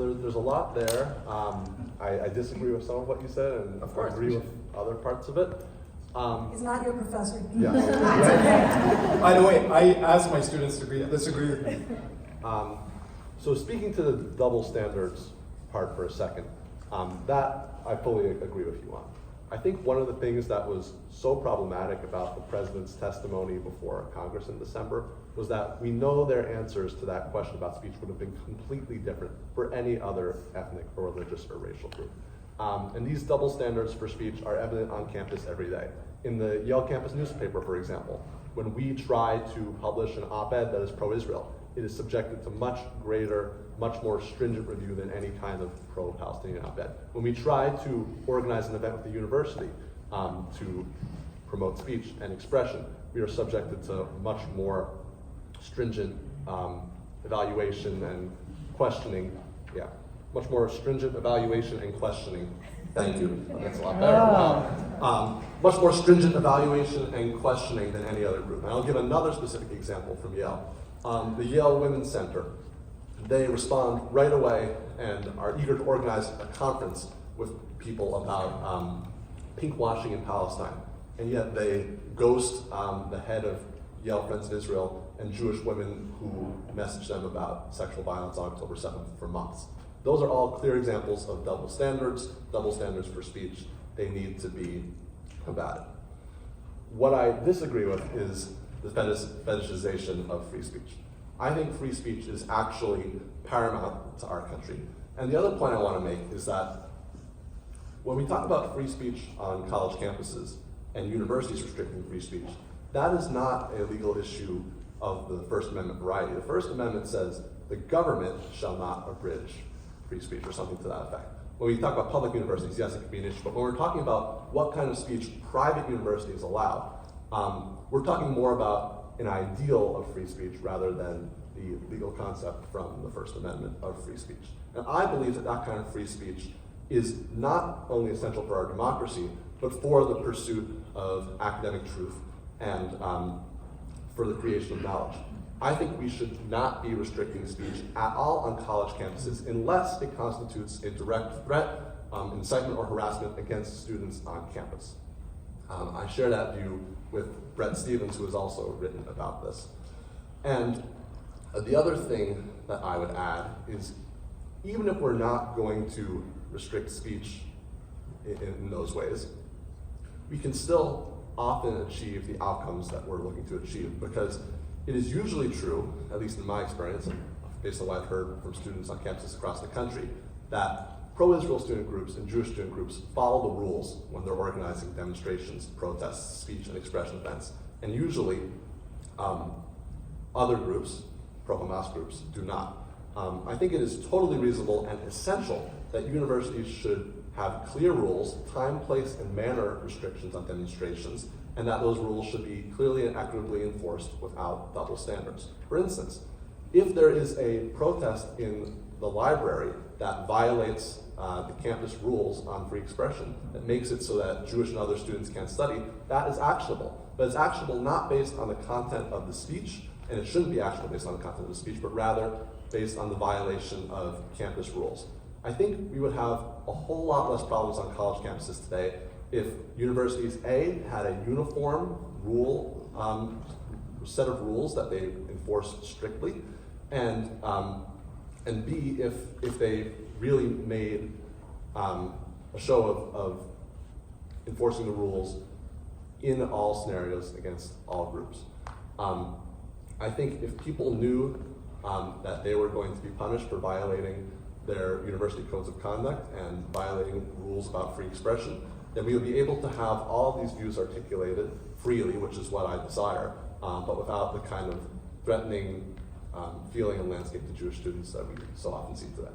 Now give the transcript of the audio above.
so there's a lot there. I disagree with some of what you said, and Of course. agree with other parts of it. He's not your professor. Yeah. By the way, I ask my students to disagree with me. So speaking to the double standards part for a second, that I fully agree with you on. I think one of the things that was so problematic about the president's testimony before Congress in December was that we know their answers to that question about speech would have been completely different for any other ethnic or religious or racial group. And these double standards for speech are evident on campus every day. In the Yale campus newspaper, for example, when we try to publish an op-ed that is pro-Israel, it is subjected to much greater, much more stringent review than any kind of pro-Palestinian op-ed. When we try to organize an event with the university to promote speech and expression, we are subjected to much more stringent evaluation and questioning. Yeah, much more stringent evaluation and questioning. Thank you. That's a lot better. Much more stringent evaluation and questioning than any other group. And I'll give another specific example from Yale. The Yale Women's Center, they respond right away and are eager to organize a conference with people about pinkwashing in Palestine. And yet they ghost the head of Yale Friends of Israel and Jewish women who message them about sexual violence on October 7th for months. Those are all clear examples of double standards for speech. They need to be combated. What I disagree with is the fetishization of free speech. I think free speech is actually paramount to our country. And the other point I want to make is that when we talk about free speech on college campuses and universities restricting free speech, that is not a legal issue of the First Amendment variety. The First Amendment says the government shall not abridge free speech or something to that effect. When we talk about public universities, yes, it could be an issue, but when we're talking about what kind of speech private universities allow, we're talking more about an ideal of free speech rather than the legal concept from the First Amendment of free speech. And I believe that that kind of free speech is not only essential for our democracy, but for the pursuit of academic truth and for the creation of knowledge. I think we should not be restricting speech at all on college campuses unless it constitutes a direct threat, incitement, or harassment against students on campus. I share that view with Brett Stevens, who has also written about this. And the other thing that I would add is, even if we're not going to restrict speech in those ways, we can still often achieve the outcomes that we're looking to achieve, because it is usually true, at least in my experience, and based on what I've heard from students on campuses across the country, that pro-Israel student groups and Jewish student groups follow the rules when they're organizing demonstrations, protests, speech, and expression events. And usually, other groups, pro-Hamas groups, do not. I think it is totally reasonable and essential that universities should have clear rules, time, place, and manner restrictions on demonstrations, and that those rules should be clearly and equitably enforced without double standards. For instance, if there is a protest in the library that violates the campus rules on free expression, that makes it so that Jewish and other students can't study, that is actionable. But it's actionable not based on the content of the speech, and it shouldn't be actionable based on the content of the speech, but rather based on the violation of campus rules. I think we would have a whole lot less problems on college campuses today if universities, A, had a uniform rule, set of rules that they enforce strictly, and B, if they really made a show of enforcing the rules in all scenarios against all groups. I think if people knew that they were going to be punished for violating their university codes of conduct and violating rules about free expression, then we would be able to have all of these views articulated freely, which is what I desire, but without the kind of threatening feeling and landscape to Jewish students that we so often see today.